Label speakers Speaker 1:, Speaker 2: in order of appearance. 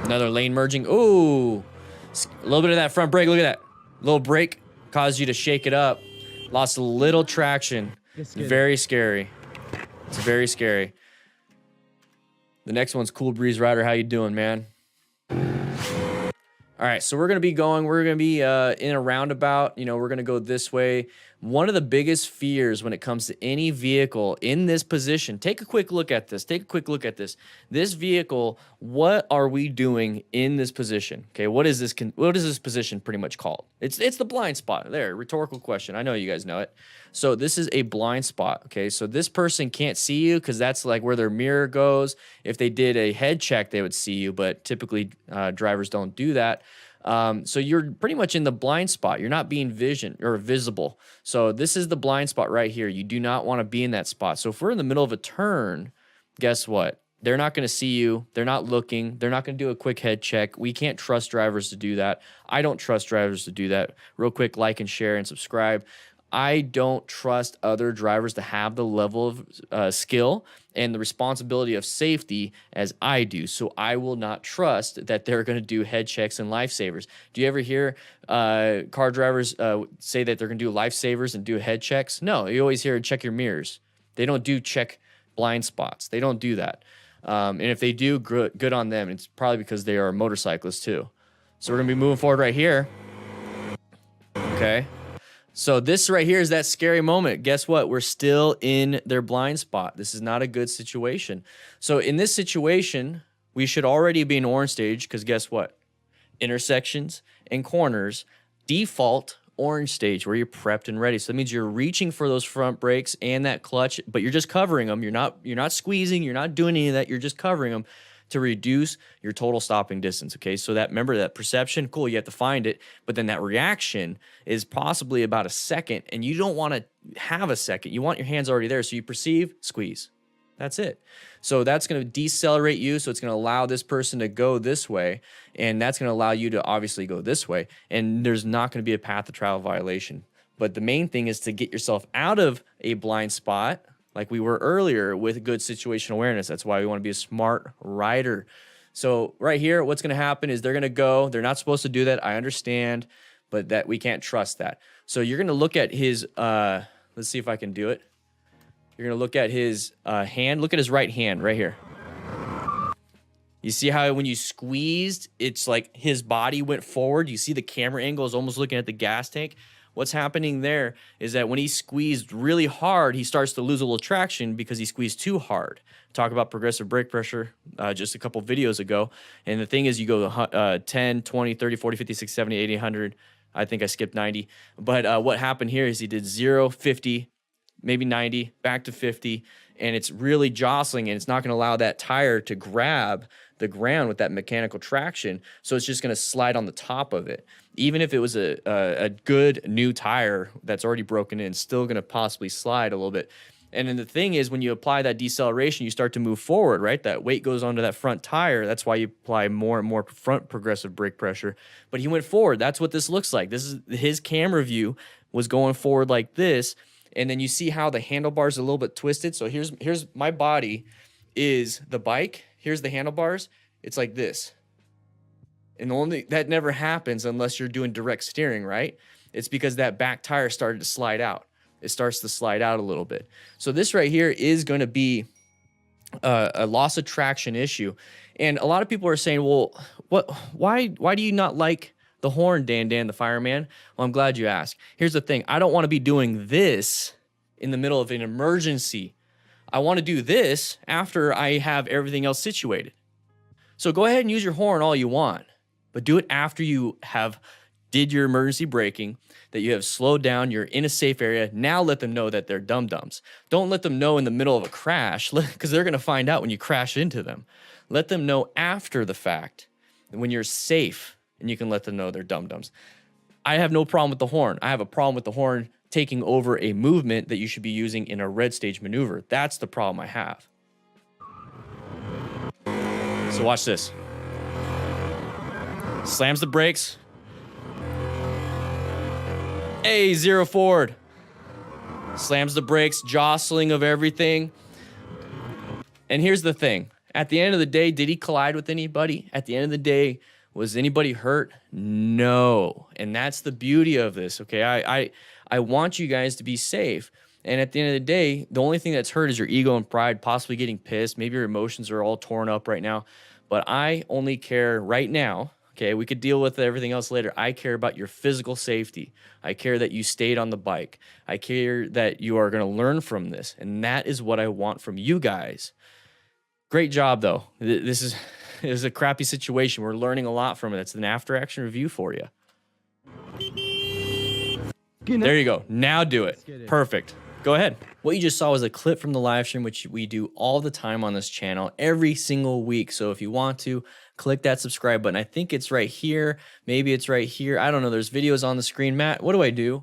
Speaker 1: Another lane merging. Ooh, a little bit of that front brake. Look at that. Little brake caused you to shake it up. Lost a little traction. It's very scary. It's very scary. The next one's Cool Breeze Rider. How you doing, man? All right, so we're going to be in a roundabout. You know, we're going to go this way. One of the biggest fears when it comes to any vehicle in this position, take a quick look at this. Take a quick look at this. This vehicle, what are we doing in this position? Okay, what is this position pretty much called? It's the blind spot. There, rhetorical question. I know you guys know it. So this is a blind spot, okay? So this person can't see you because that's like where their mirror goes. If they did a head check, they would see you, but typically drivers don't do that. So you're pretty much in the blind spot. You're not being visible. So this is the blind spot right here. You do not want to be in that spot. So if we're in the middle of a turn, guess what? They're not going to see you. They're not looking. They're not going to do a quick head check. We can't trust drivers to do that. I don't trust drivers to do that. Real quick, like and share and subscribe. I don't trust other drivers to have the level of skill and the responsibility of safety as I do. So I will not trust that they're going to do head checks and lifesavers. Do you ever hear car drivers say that they're going to do lifesavers and do head checks? No, you always hear check your mirrors. They don't do check blind spots. They don't do that. And if they do, good on them. It's probably because they are motorcyclists too. So we're going to be moving forward right here. Okay. So this right here is that scary moment. Guess what? We're still in their blind spot. This is not a good situation. So in this situation, we should already be in orange stage because guess what? Intersections and corners, default orange stage where you're prepped and ready. So that means you're reaching for those front brakes and that clutch, but you're just covering them. You're not squeezing. You're not doing any of that. You're just covering them to reduce your total stopping distance, okay? So that, remember that perception, cool, you have to find it, but then that reaction is possibly about a second, and you don't want to have a second. You want your hands already there, so you perceive, squeeze. That's it. So that's going to decelerate you, so it's going to allow this person to go this way, and that's going to allow you to obviously go this way, and there's not going to be a path of travel violation. But the main thing is to get yourself out of a blind spot, like we were earlier, with good situational awareness. That's why we want to be a smart rider. So right here, what's going to happen is they're going to go. They're not supposed to do that. I understand, but that we can't trust that. So you're going to look at his, let's see if I can do it. You're going to look at his hand. Look at his right hand right here. You see how when you squeezed, it's like his body went forward. You see the camera angle is almost looking at the gas tank. What's happening there is that when he squeezed really hard, he starts to lose a little traction because he squeezed too hard. Talk about progressive brake pressure just a couple videos ago. And the thing is, you go 10, 20, 30, 40, 50, 60, 70, 80, 100. I think I skipped 90. But what happened here is he did 0, 50, maybe 90, back to 50. And it's really jostling, and it's not going to allow that tire to grab the ground with that mechanical traction. So it's just going to slide on the top of it. Even if it was a good new tire that's already broken in, still going to possibly slide a little bit. And then the thing is, when you apply that deceleration, you start to move forward, right? That weight goes onto that front tire. That's why you apply more and more front progressive brake pressure. But he went forward. That's what this looks like. This is his camera view was going forward like this. And then you see how the handlebars are a little bit twisted. So here's my body is the bike. Here's the handlebars. It's like this. And that never happens unless you're doing direct steering, right? It's because that back tire started to slide out. It starts to slide out a little bit. So this right here is going to be a loss of traction issue. And a lot of people are saying, well, why do you not like the horn, Dan the fireman? Well, I'm glad you asked. Here's the thing. I don't want to be doing this in the middle of an emergency. I want to do this after I have everything else situated. So go ahead and use your horn all you want, but do it after you have did your emergency braking, that you have slowed down, you're in a safe area. Now let them know that they're dum-dums. Don't let them know in the middle of a crash, because they're going to find out when you crash into them. Let them know after the fact, when you're safe, and you can let them know they're dum-dums. I have no problem with the horn. I have a problem with the horn taking over a movement that you should be using in a red stage maneuver. That's the problem I have. So watch this. Slams the brakes. Hey, zero forward. Slams the brakes, jostling of everything. And here's the thing. At the end of the day, did he collide with anybody? At the end of the day, was anybody hurt? No. And that's the beauty of this, okay? I want you guys to be safe. And at the end of the day, the only thing that's hurt is your ego and pride, possibly getting pissed. Maybe your emotions are all torn up right now. But I only care right now, okay? We could deal with everything else later. I care about your physical safety. I care that you stayed on the bike. I care that you are going to learn from this. And that is what I want from you guys. Great job, though. This is a crappy situation. We're learning a lot from it. It's an after-action review for you. There you go. Now do it. Perfect. Go ahead. What you just saw was a clip from the live stream, which we do all the time on this channel, every single week. So if you want to, click that subscribe button. I think it's right here. Maybe it's right here. I don't know. There's videos on the screen. Matt, what do I do?